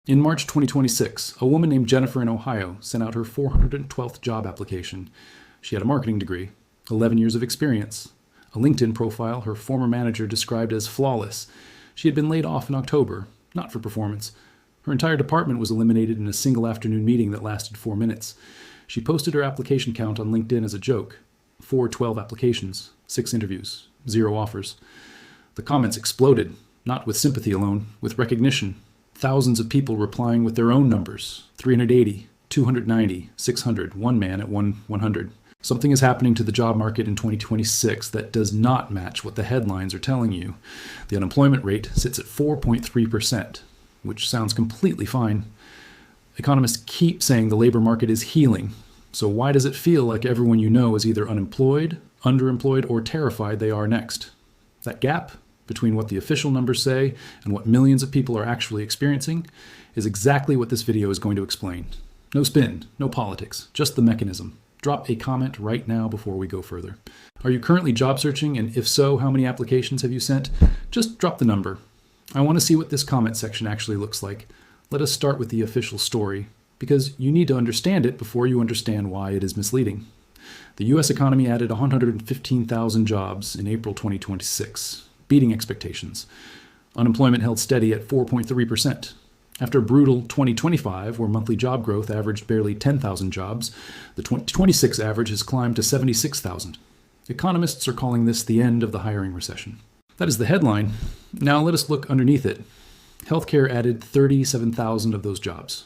In March 2026, a woman named Jennifer in Ohio sent out her 412th job application. She had a marketing degree, 11 years of experience, a LinkedIn profile her former manager described as flawless. She had been laid off in October, not for performance. Her entire department was eliminated in a single afternoon meeting that lasted 4 minutes. She posted her application count on LinkedIn as a joke. 412 applications, 6 interviews, 0 offers. The comments exploded, not with sympathy alone, with recognition. Thousands of people replying with their own numbers, 380, 290, 600, one man at 100. Something is happening to the job market in 2026 that does not match what the headlines are telling you. The unemployment rate sits at 4.3%, which sounds completely fine. Economists keep saying the labor market is healing. So why does it feel like everyone you know is either unemployed, underemployed, or terrified they are next? That gap between what the official numbers say and what millions of people are actually experiencing is exactly what this video is going to explain. No spin, no politics, just the mechanism. Drop a comment right now before we go further. Are you currently job searching, and if so, how many applications have you sent? Just drop the number. I want to see what this comment section actually looks like. Let us start with the official story, because you need to understand it before you understand why it is misleading. The U.S. economy added 115,000 jobs in April 2026, beating expectations. Unemployment held steady at 4.3%. After a brutal 2025, where monthly job growth averaged barely 10,000 jobs, the 2026 average has climbed to 76,000. Economists are calling this the end of the hiring recession. That is the headline. Now let us look underneath it. Healthcare added 37,000 of those jobs.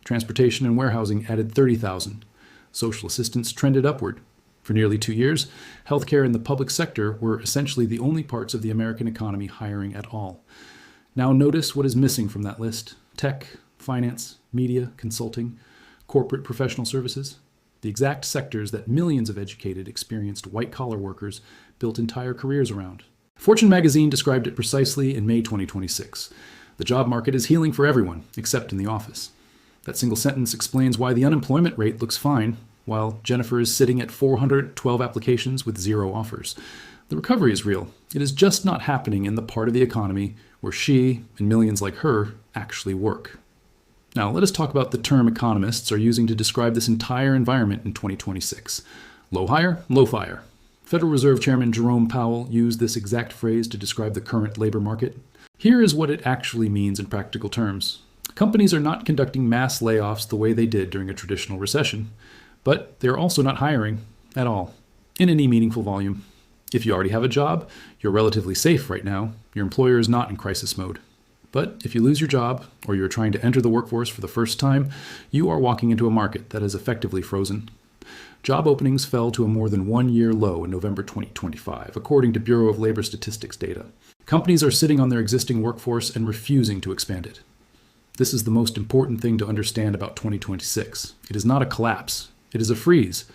Transportation and warehousing added 30,000. Social assistance trended upward. For nearly 2 years, healthcare and the public sector were essentially the only parts of the American economy hiring at all. Now notice what is missing from that list. Tech, finance, media, consulting, corporate professional services. The exact sectors that millions of educated, experienced white-collar workers built entire careers around. Fortune magazine described it precisely in May 2026. The job market is healing for everyone, except in the office. That single sentence explains why the unemployment rate looks fine, while Jennifer is sitting at 412 applications with 0 offers. The recovery is real. It is just not happening in the part of the economy where she and millions like her actually work. Now, let us talk about the term economists are using to describe this entire environment in 2026. Low hire, low fire. Federal Reserve Chairman Jerome Powell used this exact phrase to describe the current labor market. Here is what it actually means in practical terms. Companies are not conducting mass layoffs the way they did during a traditional recession, but they're also not hiring at all, in any meaningful volume. If you already have a job, you're relatively safe right now. Your employer is not in crisis mode. But if you lose your job, or you're trying to enter the workforce for the first time, you are walking into a market that is effectively frozen. Job openings fell to a more than 1-year low in November 2025, according to Bureau of Labor Statistics data. Companies are sitting on their existing workforce and refusing to expand it. This is the most important thing to understand about 2026. It is not a collapse. It is a freeze.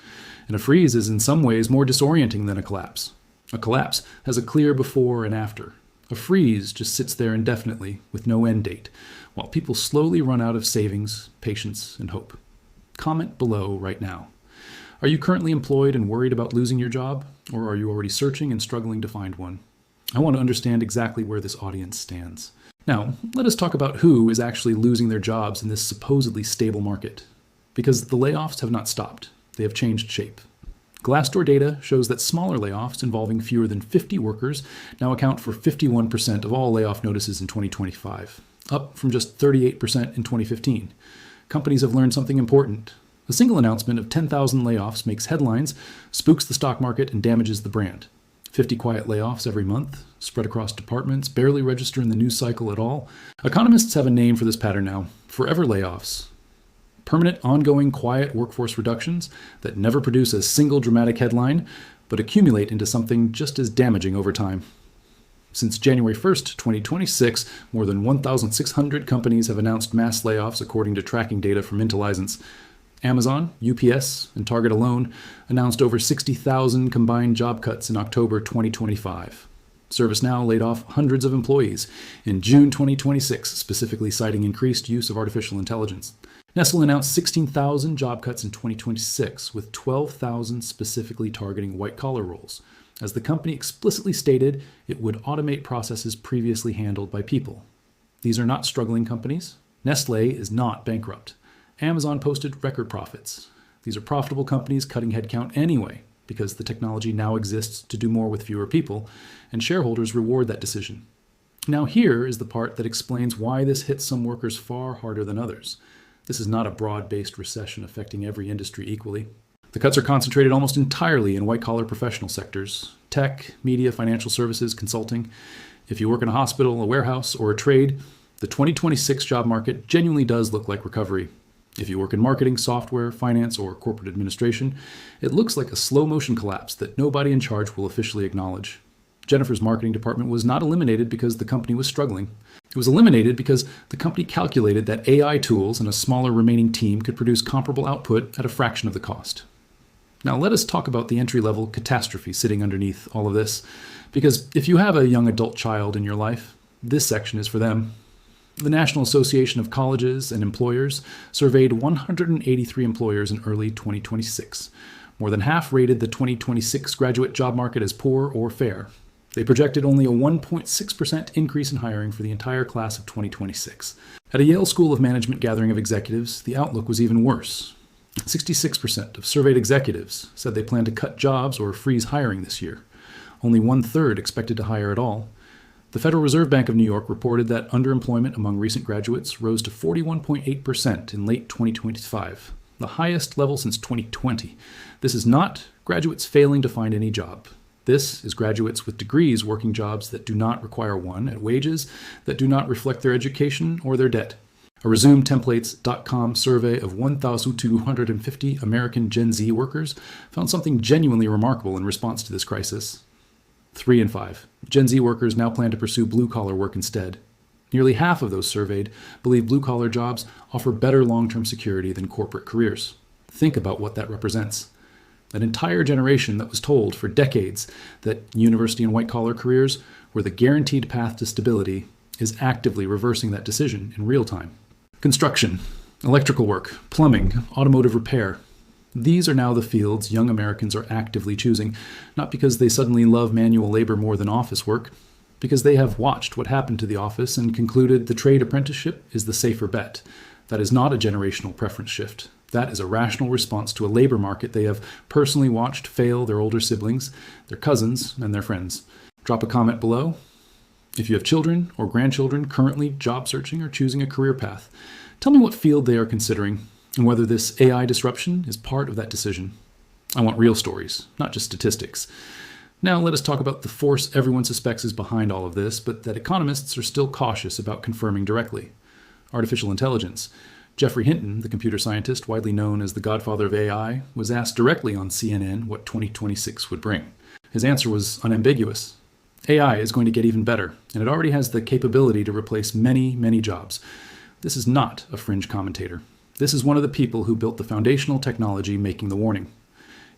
And a freeze is in some ways more disorienting than a collapse. A collapse has a clear before and after. A freeze just sits there indefinitely with no end date, while people slowly run out of savings, patience, and hope. Comment below right now. Are you currently employed and worried about losing your job, or are you already searching and struggling to find one? I want to understand exactly where this audience stands. Now, let us talk about who is actually losing their jobs in this supposedly stable market. Because the layoffs have not stopped. They have changed shape. Glassdoor data shows that smaller layoffs involving fewer than 50 workers now account for 51% of all layoff notices in 2025, up from just 38% in 2015. Companies have learned something important. A single announcement of 10,000 layoffs makes headlines, spooks the stock market, and damages the brand. 50 quiet layoffs every month, spread across departments, barely register in the news cycle at all. Economists have a name for this pattern now: forever layoffs. Permanent, ongoing, quiet workforce reductions that never produce a single dramatic headline, but accumulate into something just as damaging over time. Since January 1st, 2026, more than 1,600 companies have announced mass layoffs according to tracking data from Intelligence. Amazon, UPS, and Target alone announced over 60,000 combined job cuts in October 2025. ServiceNow laid off hundreds of employees in June 2026, specifically citing increased use of artificial intelligence. Nestle announced 16,000 job cuts in 2026, with 12,000 specifically targeting white-collar roles, as the company explicitly stated it would automate processes previously handled by people. These are not struggling companies, Nestle is not bankrupt. Amazon posted record profits. These are profitable companies cutting headcount anyway, because the technology now exists to do more with fewer people, and shareholders reward that decision. Now here is the part that explains why this hits some workers far harder than others. This is not a broad-based recession affecting every industry equally. The cuts are concentrated almost entirely in white-collar professional sectors: tech, media, financial services, consulting. If you work in a hospital, a warehouse, or a trade, the 2026 job market genuinely does look like recovery. If you work in marketing, software, finance, or corporate administration, it looks like a slow-motion collapse that nobody in charge will officially acknowledge. Jennifer's marketing department was not eliminated because the company was struggling. It was eliminated because the company calculated that AI tools and a smaller remaining team could produce comparable output at a fraction of the cost. Now let us talk about the entry-level catastrophe sitting underneath all of this, because if you have a young adult child in your life, this section is for them. The National Association of Colleges and Employers surveyed 183 employers in early 2026. More than half rated the 2026 graduate job market as poor or fair. They projected only a 1.6% increase in hiring for the entire class of 2026. At a Yale School of Management gathering of executives, the outlook was even worse. 66% of surveyed executives said they plan to cut jobs or freeze hiring this year. Only 1/3 expected to hire at all. The Federal Reserve Bank of New York reported that underemployment among recent graduates rose to 41.8% in late 2025, the highest level since 2020. This is not graduates failing to find any job. This is graduates with degrees working jobs that do not require one, at wages that do not reflect their education or their debt. A ResumeTemplates.com survey of 1,250 American Gen Z workers found something genuinely remarkable in response to this crisis. 3 in 5 Gen Z workers now plan to pursue blue-collar work instead. Nearly half of those surveyed believe blue-collar jobs offer better long-term security than corporate careers. Think about what that represents. An entire generation that was told for decades that university and white-collar careers were the guaranteed path to stability is actively reversing that decision in real time. Construction, electrical work, plumbing, automotive repair. These are now the fields young Americans are actively choosing, not because they suddenly love manual labor more than office work, because they have watched what happened to the office and concluded the trade apprenticeship is the safer bet. That is not a generational preference shift. That is a rational response to a labor market they have personally watched fail their older siblings, their cousins, and their friends. Drop a comment below. If you have children or grandchildren currently job searching or choosing a career path, tell me what field they are considering and whether this AI disruption is part of that decision. I want real stories, not just statistics. Now let us talk about the force everyone suspects is behind all of this, but that economists are still cautious about confirming directly. Artificial intelligence. Geoffrey Hinton, the computer scientist widely known as the godfather of AI, was asked directly on CNN what 2026 would bring. His answer was unambiguous. AI is going to get even better, and it already has the capability to replace many, many jobs. This is not a fringe commentator. This is one of the people who built the foundational technology making the warning.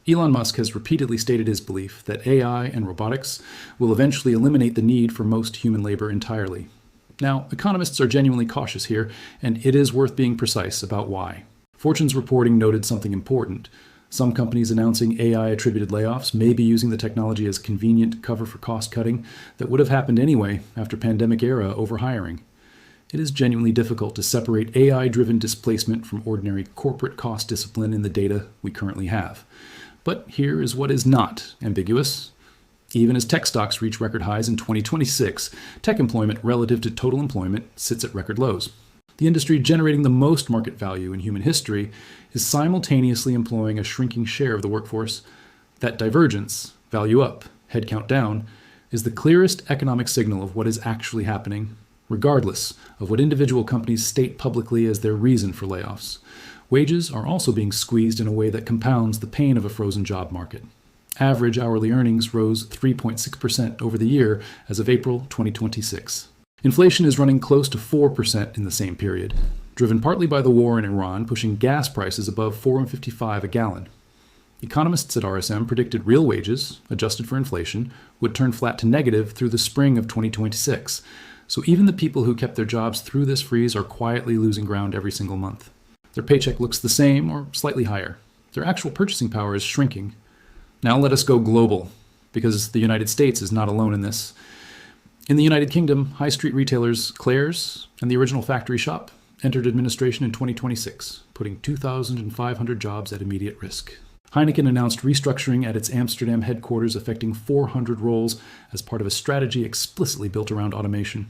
Elon Musk has repeatedly stated his belief that AI and robotics will eventually eliminate the need for most human labor entirely. Now, economists are genuinely cautious here, and it is worth being precise about why. Fortune's reporting noted something important. Some companies announcing AI-attributed layoffs may be using the technology as convenient cover for cost-cutting that would have happened anyway after pandemic-era overhiring. It is genuinely difficult to separate AI-driven displacement from ordinary corporate cost discipline in the data we currently have. But here is what is not ambiguous. Even as tech stocks reach record highs in 2026, tech employment relative to total employment sits at record lows. The industry generating the most market value in human history is simultaneously employing a shrinking share of the workforce. That divergence, value up, headcount down, is the clearest economic signal of what is actually happening, regardless of what individual companies state publicly as their reason for layoffs. Wages are also being squeezed in a way that compounds the pain of a frozen job market. Average hourly earnings rose 3.6% over the year as of April 2026. Inflation is running close to 4% in the same period, driven partly by the war in Iran pushing gas prices above $4.55 a gallon. Economists at RSM predicted real wages, adjusted for inflation, would turn flat to negative through the spring of 2026. So even the people who kept their jobs through this freeze are quietly losing ground every single month. Their paycheck looks the same or slightly higher. Their actual purchasing power is shrinking. Now let us go global, because the United States is not alone in this. In the United Kingdom, high street retailers Claire's and the Original Factory Shop entered administration in 2026, putting 2,500 jobs at immediate risk. Heineken announced restructuring at its Amsterdam headquarters affecting 400 roles as part of a strategy explicitly built around automation.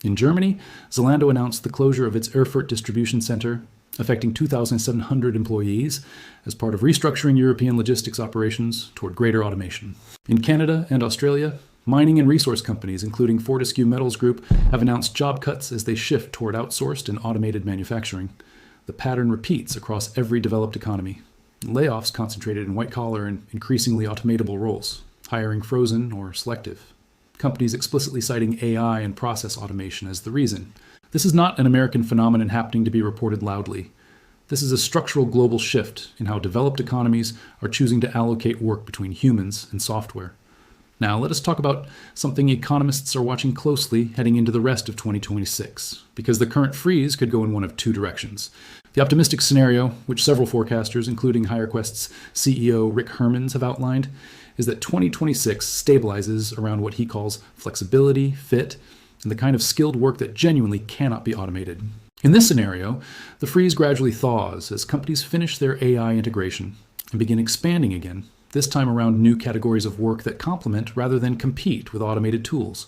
In Germany, Zalando announced the closure of its Erfurt distribution center, affecting 2,700 employees as part of restructuring European logistics operations toward greater automation. In Canada and Australia, mining and resource companies, including Fortescue Metals Group, have announced job cuts as they shift toward outsourced and automated manufacturing. The pattern repeats across every developed economy. Layoffs concentrated in white-collar and increasingly automatable roles, hiring frozen or selective. Companies explicitly citing AI and process automation as the reason. This is not an American phenomenon happening to be reported loudly. This is a structural global shift in how developed economies are choosing to allocate work between humans and software. Now, let us talk about something economists are watching closely heading into the rest of 2026, because the current freeze could go in one of two directions. The optimistic scenario, which several forecasters, including HireQuest's CEO Rick Hermanns, have outlined, is that 2026 stabilizes around what he calls flexibility, fit, and the kind of skilled work that genuinely cannot be automated. In this scenario, the freeze gradually thaws as companies finish their AI integration and begin expanding again, this time around new categories of work that complement rather than compete with automated tools.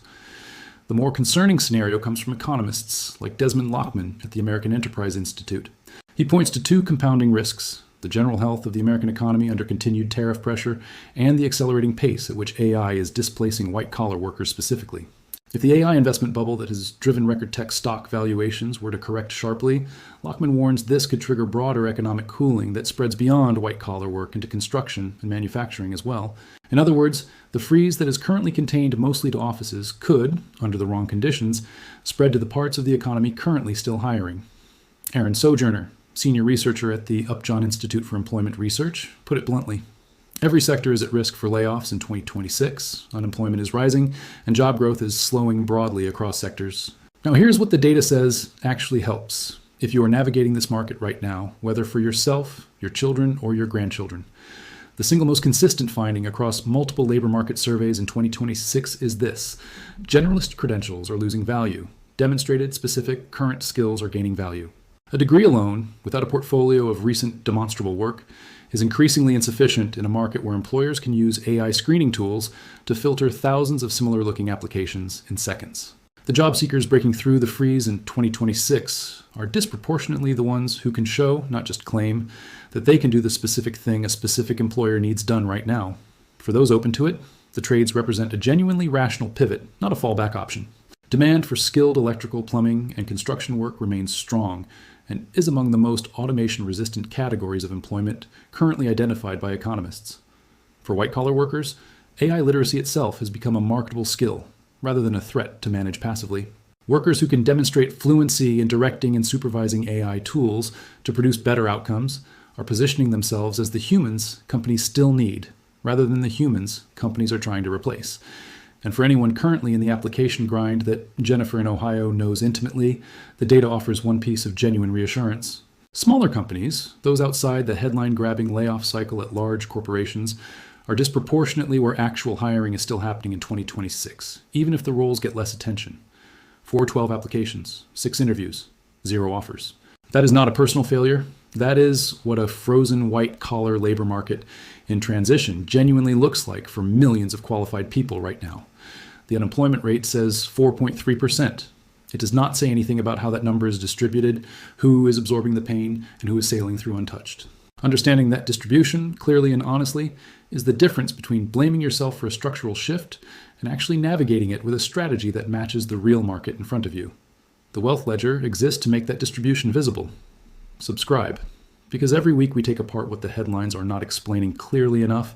The more concerning scenario comes from economists like Desmond Lockman at the American Enterprise Institute. He points to two compounding risks: the general health of the American economy under continued tariff pressure, and the accelerating pace at which AI is displacing white-collar workers specifically. If the AI investment bubble that has driven record tech stock valuations were to correct sharply, Lockman warns this could trigger broader economic cooling that spreads beyond white-collar work into construction and manufacturing as well. In other words, the freeze that is currently contained mostly to offices could, under the wrong conditions, spread to the parts of the economy currently still hiring. Aaron Sojourner, senior researcher at the Upjohn Institute for Employment Research, put it bluntly. Every sector is at risk for layoffs in 2026. Unemployment is rising, and job growth is slowing broadly across sectors. Now, here's what the data says actually helps if you are navigating this market right now, whether for yourself, your children, or your grandchildren. The single most consistent finding across multiple labor market surveys in 2026 is this: generalist credentials are losing value. Demonstrated, specific, current skills are gaining value. A degree alone, without a portfolio of recent demonstrable work, is increasingly insufficient in a market where employers can use AI screening tools to filter thousands of similar-looking applications in seconds. The job seekers breaking through the freeze in 2026 are disproportionately the ones who can show, not just claim, that they can do the specific thing a specific employer needs done right now. For those open to it, the trades represent a genuinely rational pivot, not a fallback option. Demand for skilled electrical, plumbing, and construction work remains strong, and is among the most automation-resistant categories of employment currently identified by economists. For white-collar workers, AI literacy itself has become a marketable skill, rather than a threat to manage passively. Workers who can demonstrate fluency in directing and supervising AI tools to produce better outcomes are positioning themselves as the humans companies still need, rather than the humans companies are trying to replace. And for anyone currently in the application grind that Jennifer in Ohio knows intimately, the data offers one piece of genuine reassurance. Smaller companies, those outside the headline-grabbing layoff cycle at large corporations, are disproportionately where actual hiring is still happening in 2026, even if the roles get less attention. 412 applications, 6 interviews, 0 offers. That is not a personal failure. That is what a frozen white-collar labor market in transition genuinely looks like for millions of qualified people right now. The unemployment rate says 4.3%. It does not say anything about how that number is distributed, who is absorbing the pain, and who is sailing through untouched. Understanding that distribution, clearly and honestly, is the difference between blaming yourself for a structural shift and actually navigating it with a strategy that matches the real market in front of you. The Wealth Ledger exists to make that distribution visible. Subscribe, because every week we take apart what the headlines are not explaining clearly enough